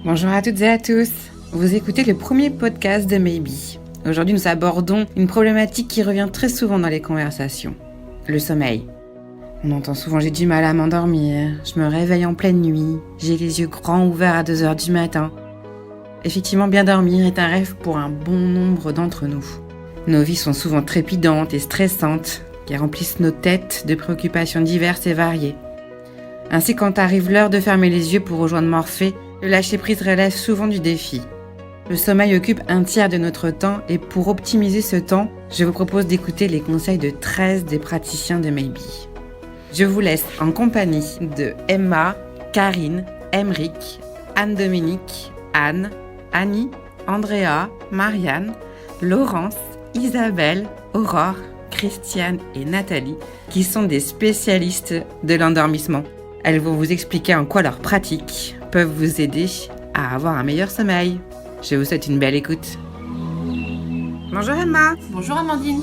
Bonjour à toutes et à tous. Vous écoutez le premier podcast de Maybe. Aujourd'hui, nous abordons une problématique qui revient très souvent dans les conversations. Le sommeil. On entend souvent « j'ai du mal à m'endormir, je me réveille en pleine nuit, j'ai les yeux grands ouverts à 2h du matin ». Effectivement, bien dormir est un rêve pour un bon nombre d'entre nous. Nos vies sont souvent trépidantes et stressantes, qui remplissent nos têtes de préoccupations diverses et variées. Ainsi, quand arrive l'heure de fermer les yeux pour rejoindre Morphée, le lâcher-prise relève souvent du défi. Le sommeil occupe un tiers de notre temps et pour optimiser ce temps, je vous propose d'écouter les conseils de 13 des praticiens de Maybe. Je vous laisse en compagnie de Emma, Karine, Emeric, Anne-Dominique, Anne, Annie, Andrea, Marianne, Laurence, Isabelle, Aurore, Christiane et Nathalie, qui sont des spécialistes de l'endormissement. Elles vont vous expliquer en quoi leurs pratiques peuvent vous aider à avoir un meilleur sommeil. Je vous souhaite une belle écoute. Bonjour Emma. Bonjour Amandine.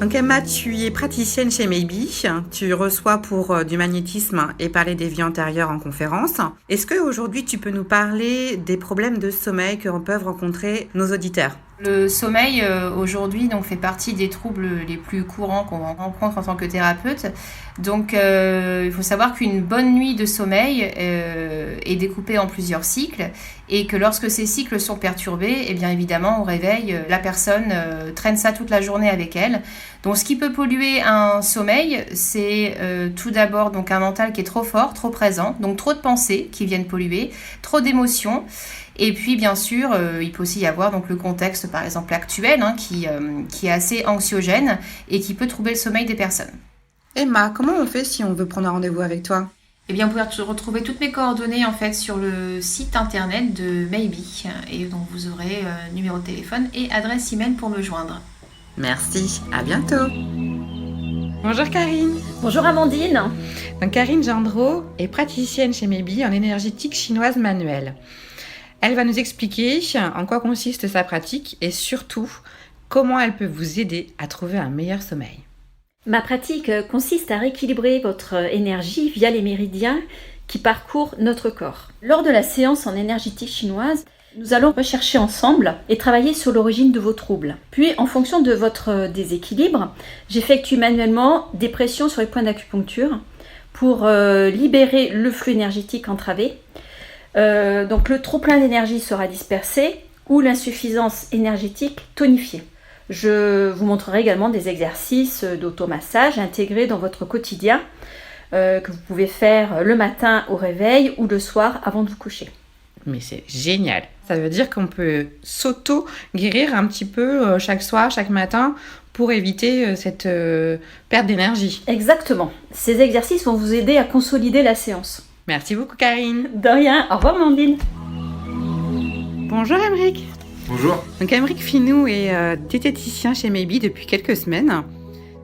Donc Emma, tu es praticienne chez Maybe. Tu reçois pour du magnétisme et parler des vies antérieures en conférence. Est-ce qu'aujourd'hui tu peux nous parler des problèmes de sommeil que peuvent rencontrer nos auditeurs ? Le sommeil aujourd'hui fait partie des troubles les plus courants qu'on rencontre en tant que thérapeute. Donc il faut savoir qu'une bonne nuit de sommeil est découpée en plusieurs cycles et que lorsque ces cycles sont perturbés, eh bien évidemment au réveil, la personne traîne ça toute la journée avec elle. Donc ce qui peut polluer un sommeil, c'est tout d'abord un mental qui est trop fort, trop présent, donc trop de pensées qui viennent polluer, trop d'émotions. Et puis bien sûr, il peut aussi y avoir le contexte par exemple actuel qui est assez anxiogène et qui peut troubler le sommeil des personnes. Emma, comment on fait si on veut prendre un rendez-vous avec toi ? Eh bien, vous pouvez retrouver toutes mes coordonnées sur le site internet de Maybe et donc vous aurez numéro de téléphone et adresse email pour me joindre. Merci, à bientôt. Bonjour Karine. Bonjour Amandine. Donc Karine Gendreau est praticienne chez Maybe en énergétique chinoise manuelle. Elle va nous expliquer en quoi consiste sa pratique et surtout comment elle peut vous aider à trouver un meilleur sommeil. Ma pratique consiste à rééquilibrer votre énergie via les méridiens qui parcourent notre corps. Lors de la séance en énergétique chinoise, nous allons rechercher ensemble et travailler sur l'origine de vos troubles. Puis, en fonction de votre déséquilibre, j'effectue manuellement des pressions sur les points d'acupuncture pour libérer le flux énergétique entravé. Donc le trop-plein d'énergie sera dispersé ou l'insuffisance énergétique tonifiée. Je vous montrerai également des exercices d'automassage intégrés dans votre quotidien que vous pouvez faire le matin au réveil ou le soir avant de vous coucher. Mais c'est génial. Ça veut dire qu'on peut s'auto-guérir un petit peu chaque soir, chaque matin pour éviter cette perte d'énergie. Exactement. Ces exercices vont vous aider à consolider la séance. Merci beaucoup Karine. De rien. Au revoir Amandine. Bonjour Emeric. Bonjour. Donc Emeric Finou est diététicien chez Maybe depuis quelques semaines.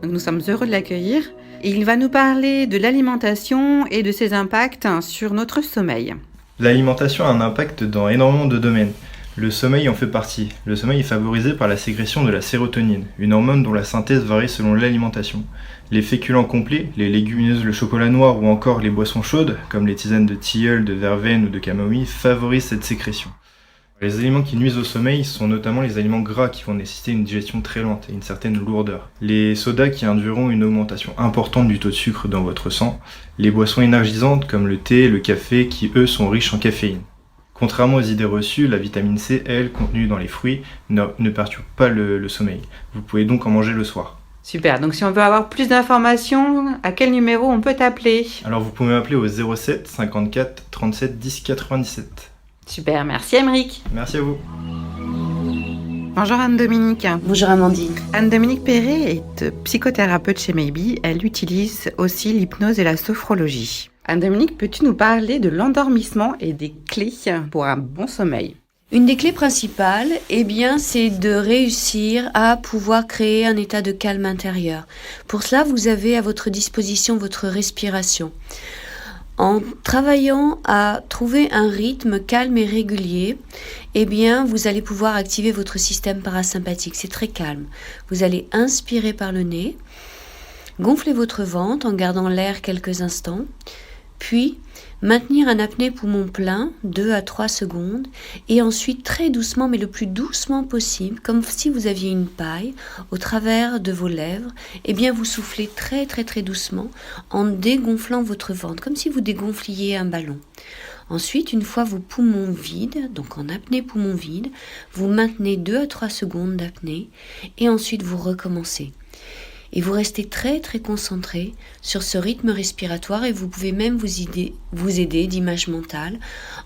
Donc nous sommes heureux de l'accueillir. Et il va nous parler de l'alimentation et de ses impacts sur notre sommeil. L'alimentation a un impact dans énormément de domaines. Le sommeil en fait partie. Le sommeil est favorisé par la sécrétion de la sérotonine, une hormone dont la synthèse varie selon l'alimentation. Les féculents complets, les légumineuses, le chocolat noir ou encore les boissons chaudes, comme les tisanes de tilleul, de verveine ou de camomille, favorisent cette sécrétion. Les aliments qui nuisent au sommeil sont notamment les aliments gras qui vont nécessiter une digestion très lente et une certaine lourdeur. Les sodas qui induiront une augmentation importante du taux de sucre dans votre sang. Les boissons énergisantes comme le thé, le café qui eux sont riches en caféine. Contrairement aux idées reçues, la vitamine C, elle, contenue dans les fruits, ne perturbe pas le sommeil. Vous pouvez donc en manger le soir. Super, donc si on veut avoir plus d'informations, à quel numéro on peut t'appeler ? Alors vous pouvez m'appeler au 07 54 37 10 97. Super, merci Emeric. Merci à vous. Bonjour Anne-Dominique. Bonjour Amandine. Anne-Dominique Perret est psychothérapeute chez Maybe. Elle utilise aussi l'hypnose et la sophrologie. Anne-Dominique, peux-tu nous parler de l'endormissement et des clés pour un bon sommeil ? Une des clés principales, c'est de réussir à pouvoir créer un état de calme intérieur. Pour cela, vous avez à votre disposition votre respiration. En travaillant à trouver un rythme calme et régulier, vous allez pouvoir activer votre système parasympathique. C'est très calme. Vous allez inspirer par le nez, gonfler votre ventre en gardant l'air quelques instants, puis Maintenir un apnée poumon plein, 2 à 3 secondes, et ensuite très doucement, mais le plus doucement possible, comme si vous aviez une paille au travers de vos lèvres, et bien vous soufflez très très très doucement en dégonflant votre ventre, comme si vous dégonfliez un ballon. Ensuite, une fois vos poumons vides, donc en apnée poumon vide, vous maintenez 2 à 3 secondes d'apnée, et ensuite vous recommencez. Et vous restez très très concentré sur ce rythme respiratoire et vous pouvez même vous aider d'image mentale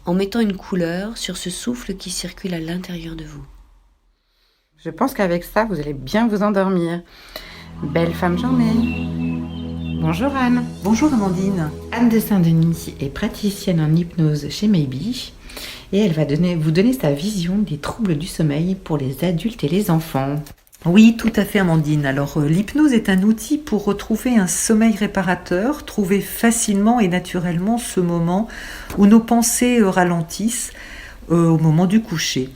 en mettant une couleur sur ce souffle qui circule à l'intérieur de vous. Je pense qu'avec ça, vous allez bien vous endormir. Belle fin de journée. Bonjour Anne. Bonjour Amandine. Anne de Saint-Denis est praticienne en hypnose chez Maybe et elle va vous donner sa vision des troubles du sommeil pour les adultes et les enfants. Oui, tout à fait Amandine. Alors l'hypnose est un outil pour retrouver un sommeil réparateur, trouver facilement et naturellement ce moment où nos pensées ralentissent au moment du coucher.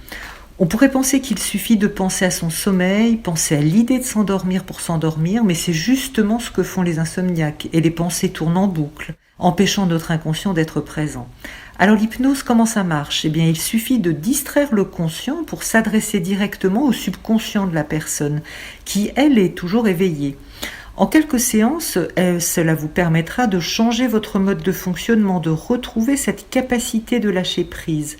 On pourrait penser qu'il suffit de penser à son sommeil, penser à l'idée de s'endormir pour s'endormir, mais c'est justement ce que font les insomniaques et les pensées tournent en boucle, empêchant notre inconscient d'être présent. Alors l'hypnose, comment ça marche ? Eh bien, il suffit de distraire le conscient pour s'adresser directement au subconscient de la personne, qui, elle, est toujours éveillée. En quelques séances, cela vous permettra de changer votre mode de fonctionnement, de retrouver cette capacité de lâcher prise.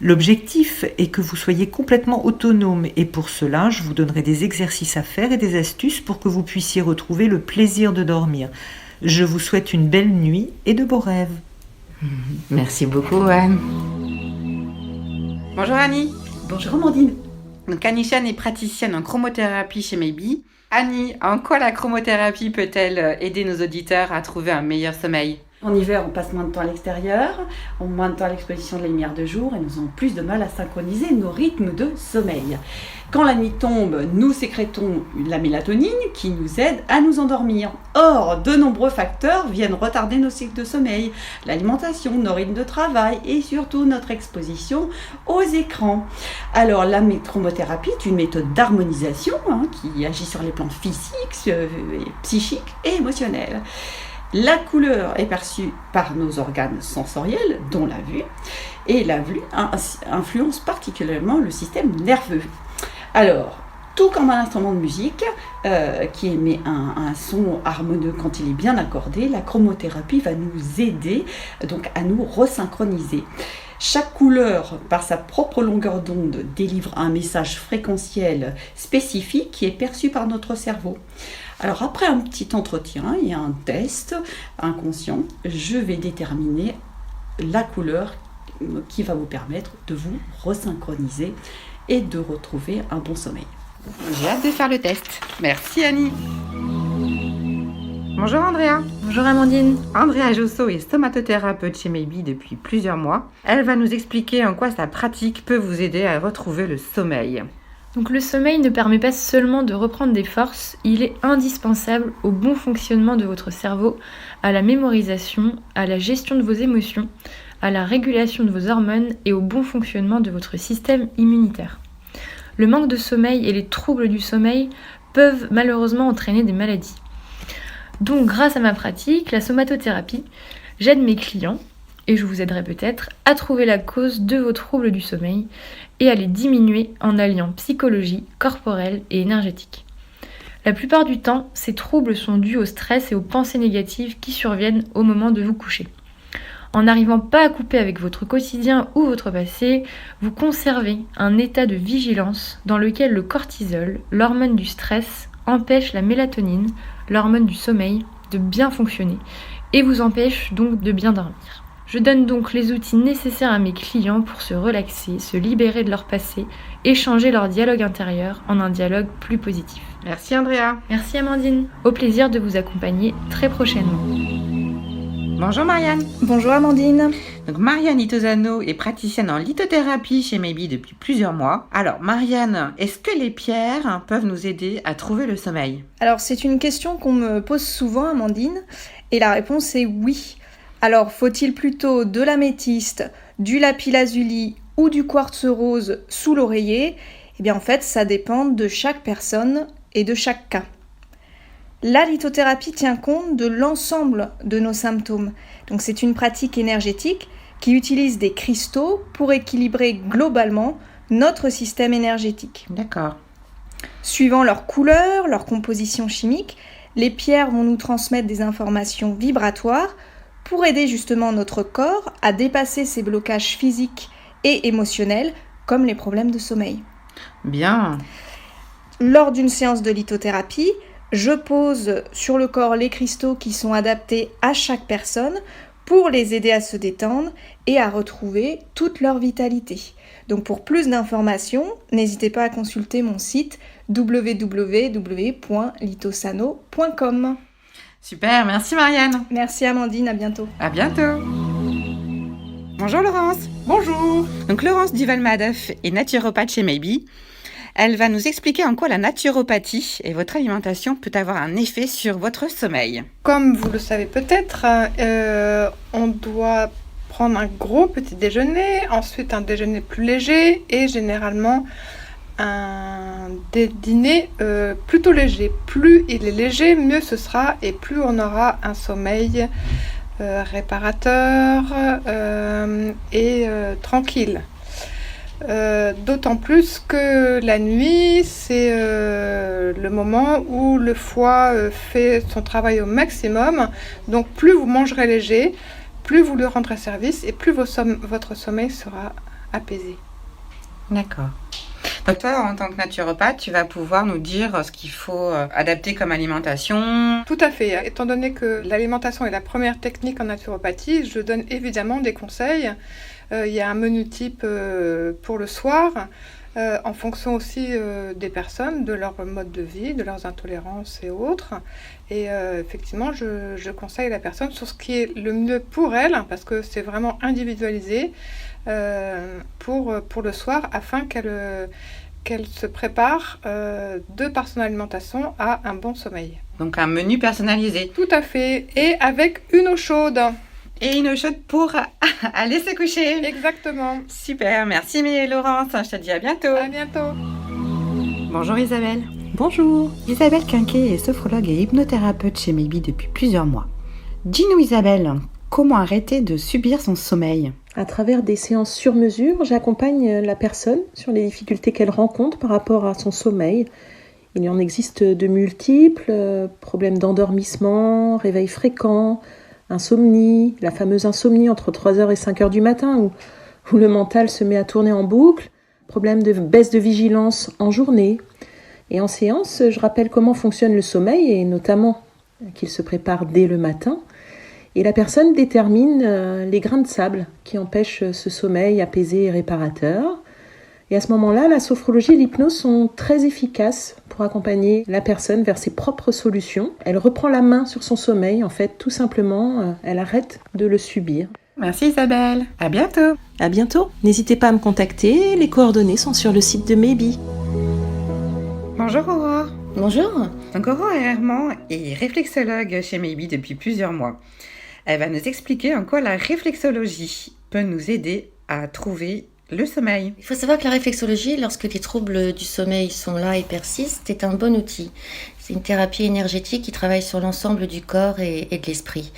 L'objectif est que vous soyez complètement autonome et pour cela, je vous donnerai des exercices à faire et des astuces pour que vous puissiez retrouver le plaisir de dormir. Je vous souhaite une belle nuit et de beaux rêves. Merci beaucoup Anne. Bonjour Annie. Bonjour Amandine. Donc Annie Chan est praticienne en chromothérapie chez Maybe. Annie, en quoi la chromothérapie peut-elle aider nos auditeurs à trouver un meilleur sommeil ? En hiver, on passe moins de temps à l'extérieur, on moins de temps à l'exposition de la lumière de jour et nous avons plus de mal à synchroniser nos rythmes de sommeil. Quand la nuit tombe, nous sécrétons la mélatonine qui nous aide à nous endormir. Or, de nombreux facteurs viennent retarder nos cycles de sommeil, l'alimentation, nos rythmes de travail et surtout notre exposition aux écrans. Alors, la chromothérapie est une méthode d'harmonisation qui agit sur les plans physiques, psychiques et émotionnels. La couleur est perçue par nos organes sensoriels, dont la vue, et la vue influence particulièrement le système nerveux. Alors, tout comme un instrument de musique qui émet un son harmonieux quand il est bien accordé, la chromothérapie va nous aider donc à nous resynchroniser. Chaque couleur, par sa propre longueur d'onde, délivre un message fréquentiel spécifique qui est perçu par notre cerveau. Alors après un petit entretien et un test inconscient, je vais déterminer la couleur qui va vous permettre de vous resynchroniser et de retrouver un bon sommeil. J'ai hâte de faire le test. Merci Annie. Bonjour Andrea. Bonjour Amandine. Andrea Josso est stomatothérapeute chez Maybe depuis plusieurs mois. Elle va nous expliquer en quoi sa pratique peut vous aider à retrouver le sommeil. Donc le sommeil ne permet pas seulement de reprendre des forces, il est indispensable au bon fonctionnement de votre cerveau, à la mémorisation, à la gestion de vos émotions, à la régulation de vos hormones et au bon fonctionnement de votre système immunitaire. Le manque de sommeil et les troubles du sommeil peuvent malheureusement entraîner des maladies. Donc grâce à ma pratique, la somatothérapie, j'aide mes clients, et je vous aiderai peut-être à trouver la cause de vos troubles du sommeil et à les diminuer en alliant psychologie, corporelle et énergétique. La plupart du temps, ces troubles sont dus au stress et aux pensées négatives qui surviennent au moment de vous coucher. En n'arrivant pas à couper avec votre quotidien ou votre passé, vous conservez un état de vigilance dans lequel le cortisol, l'hormone du stress, empêche la mélatonine, l'hormone du sommeil, de bien fonctionner et vous empêche donc de bien dormir. Je donne donc les outils nécessaires à mes clients pour se relaxer, se libérer de leur passé et changer leur dialogue intérieur en un dialogue plus positif. Merci Andrea. Merci Amandine. Au plaisir de vous accompagner très prochainement. Bonjour Marianne. Bonjour Amandine. Donc Marianne Itosano est praticienne en lithothérapie chez Maybe depuis plusieurs mois. Alors Marianne, est-ce que les pierres peuvent nous aider à trouver le sommeil ? Alors c'est une question qu'on me pose souvent Amandine et la réponse est oui. Alors faut-il plutôt de l'améthyste, du lapis-lazuli ou du quartz rose sous l'oreiller ? Eh bien en fait ça dépend de chaque personne et de chaque cas. La lithothérapie tient compte de l'ensemble de nos symptômes. Donc c'est une pratique énergétique qui utilise des cristaux pour équilibrer globalement notre système énergétique. D'accord. Suivant leur couleur, leur composition chimique, les pierres vont nous transmettre des informations vibratoires pour aider justement notre corps à dépasser ses blocages physiques et émotionnels comme les problèmes de sommeil. Bien. Lors d'une séance de lithothérapie, je pose sur le corps les cristaux qui sont adaptés à chaque personne pour les aider à se détendre et à retrouver toute leur vitalité. Donc pour plus d'informations, n'hésitez pas à consulter mon site www.lithosano.com. Super, merci Marianne. Merci Amandine, à bientôt. À bientôt. Bonjour Laurence. Bonjour. Donc Laurence Duval-Madoff est naturopathe chez Maybe. Elle va nous expliquer en quoi la naturopathie et votre alimentation peut avoir un effet sur votre sommeil. Comme vous le savez peut-être, on doit prendre un gros petit déjeuner, ensuite un déjeuner plus léger et généralement un dîner plutôt léger. Plus il est léger, mieux ce sera et plus on aura un sommeil réparateur et tranquille. D'autant plus que la nuit, c'est le moment où le foie fait son travail au maximum. Donc plus vous mangerez léger, plus vous lui rendrez service et plus votre sommeil sera apaisé. D'accord. Donc toi, en tant que naturopathe, tu vas pouvoir nous dire ce qu'il faut adapter comme alimentation. Tout à fait. Étant donné que l'alimentation est la première technique en naturopathie, je donne évidemment des conseils. Il y a un menu type pour le soir, en fonction aussi des personnes, de leur mode de vie, de leurs intolérances et autres. Et effectivement, je conseille la personne sur ce qui est le mieux pour elle, parce que c'est vraiment individualisé pour le soir, afin qu'elle se prépare de par son alimentation à un bon sommeil. Donc un menu personnalisé. Tout à fait, et avec une eau chaude. Et une eau chaude pour aller se coucher. Exactement. Super, merci Laurence, je te dis à bientôt. À bientôt. Bonjour Isabelle. Bonjour. Isabelle Quinquet est sophrologue et hypnothérapeute chez Maybe depuis plusieurs mois. Dis-nous Isabelle, comment arrêter de subir son sommeil ? À travers des séances sur mesure, j'accompagne la personne sur les difficultés qu'elle rencontre par rapport à son sommeil. Il y en existe de multiples, problèmes d'endormissement, réveil fréquent, insomnie, la fameuse insomnie entre 3h et 5h du matin où le mental se met à tourner en boucle, problème de baisse de vigilance en journée. Et en séance, je rappelle comment fonctionne le sommeil et notamment qu'il se prépare dès le matin. Et la personne détermine les grains de sable qui empêchent ce sommeil apaisé et réparateur. Et à ce moment-là, la sophrologie et l'hypnose sont très efficaces pour accompagner la personne vers ses propres solutions. Elle reprend la main sur son sommeil, en fait, tout simplement, elle arrête de le subir. Merci Isabelle, à bientôt. À bientôt. N'hésitez pas à me contacter, les coordonnées sont sur le site de Maybe. Bonjour Aurore. Bonjour. Donc Aurore Herman est réflexologue chez Maybe depuis plusieurs mois. Elle va nous expliquer en quoi la réflexologie peut nous aider à trouver le sommeil. Il faut savoir que la réflexologie, lorsque les troubles du sommeil sont là et persistent, est un bon outil. C'est une thérapie énergétique qui travaille sur l'ensemble du corps et de l'esprit.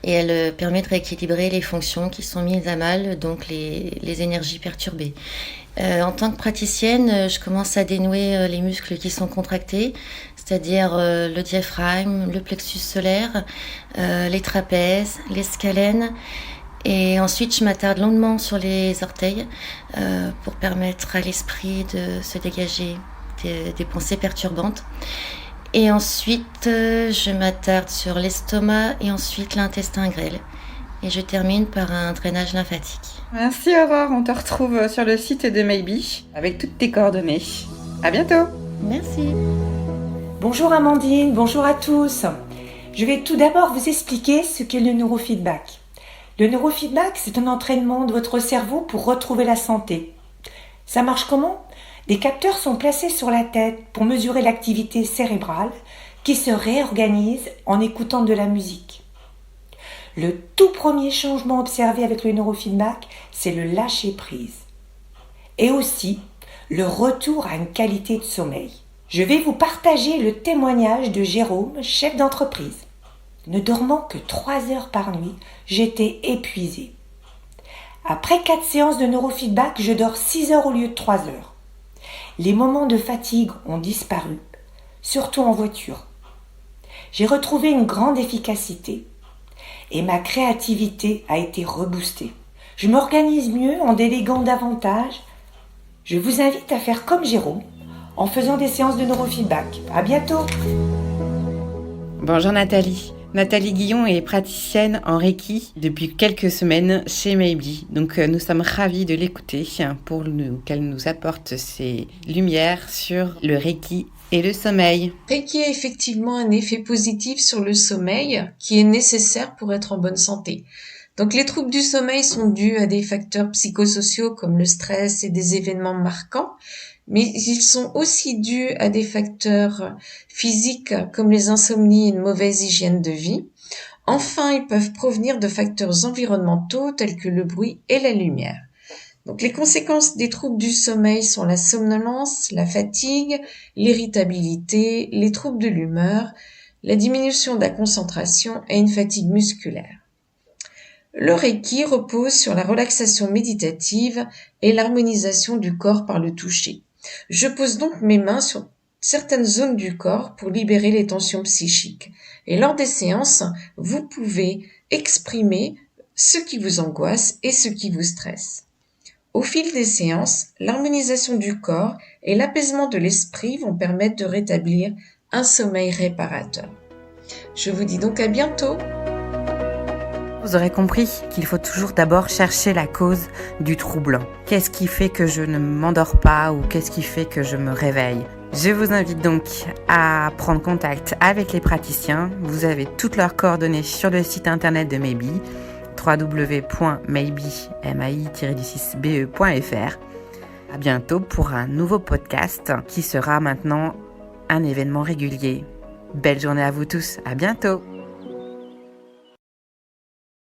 Et elle permet de rééquilibrer les fonctions qui sont mises à mal, donc les énergies perturbées. En tant que praticienne, je commence à dénouer les muscles qui sont contractés, c'est-à-dire le diaphragme, le plexus solaire, les trapèzes, les scalènes. Et ensuite, je m'attarde longuement sur les orteils pour permettre à l'esprit de se dégager des pensées perturbantes. Et ensuite, je m'attarde sur l'estomac et ensuite l'intestin grêle. Et je termine par un drainage lymphatique. Merci Aurore, on te retrouve sur le site de Maybe avec toutes tes coordonnées. À bientôt. Merci. Bonjour Amandine, bonjour à tous. Je vais tout d'abord vous expliquer ce qu'est le neurofeedback. Le neurofeedback, c'est un entraînement de votre cerveau pour retrouver la santé. Ça marche comment ? Des capteurs sont placés sur la tête pour mesurer l'activité cérébrale qui se réorganise en écoutant de la musique. Le tout premier changement observé avec le neurofeedback, c'est le lâcher-prise. Et aussi, le retour à une qualité de sommeil. Je vais vous partager le témoignage de Jérôme, chef d'entreprise. Ne dormant que 3 heures par nuit, j'étais épuisée. Après 4 séances de neurofeedback, je dors 6 heures au lieu de 3 heures. Les moments de fatigue ont disparu, surtout en voiture. J'ai retrouvé une grande efficacité et ma créativité a été reboostée. Je m'organise mieux en déléguant davantage. Je vous invite à faire comme Jérôme en faisant des séances de neurofeedback. À bientôt. Bonjour Nathalie. Nathalie Guillon est praticienne en Reiki depuis quelques semaines chez Maybe. Donc nous sommes ravis de l'écouter qu'elle nous apporte ses lumières sur le Reiki et le sommeil. Reiki a effectivement un effet positif sur le sommeil qui est nécessaire pour être en bonne santé. Donc les troubles du sommeil sont dus à des facteurs psychosociaux comme le stress et des événements marquants, mais ils sont aussi dus à des facteurs physiques comme les insomnies et une mauvaise hygiène de vie. Enfin, ils peuvent provenir de facteurs environnementaux tels que le bruit et la lumière. Donc les conséquences des troubles du sommeil sont la somnolence, la fatigue, l'irritabilité, les troubles de l'humeur, la diminution de la concentration et une fatigue musculaire. Le Reiki repose sur la relaxation méditative et l'harmonisation du corps par le toucher. Je pose donc mes mains sur certaines zones du corps pour libérer les tensions psychiques. Et lors des séances, vous pouvez exprimer ce qui vous angoisse et ce qui vous stresse. Au fil des séances, l'harmonisation du corps et l'apaisement de l'esprit vont permettre de rétablir un sommeil réparateur. Je vous dis donc à bientôt. Vous aurez compris qu'il faut toujours d'abord chercher la cause du trouble. Qu'est-ce qui fait que je ne m'endors pas ou qu'est-ce qui fait que je me réveille ? Je vous invite donc à prendre contact avec les praticiens. Vous avez toutes leurs coordonnées sur le site internet de Maybe, www.maybe-be.fr. À bientôt pour un nouveau podcast qui sera maintenant un événement régulier. Belle journée à vous tous, à bientôt!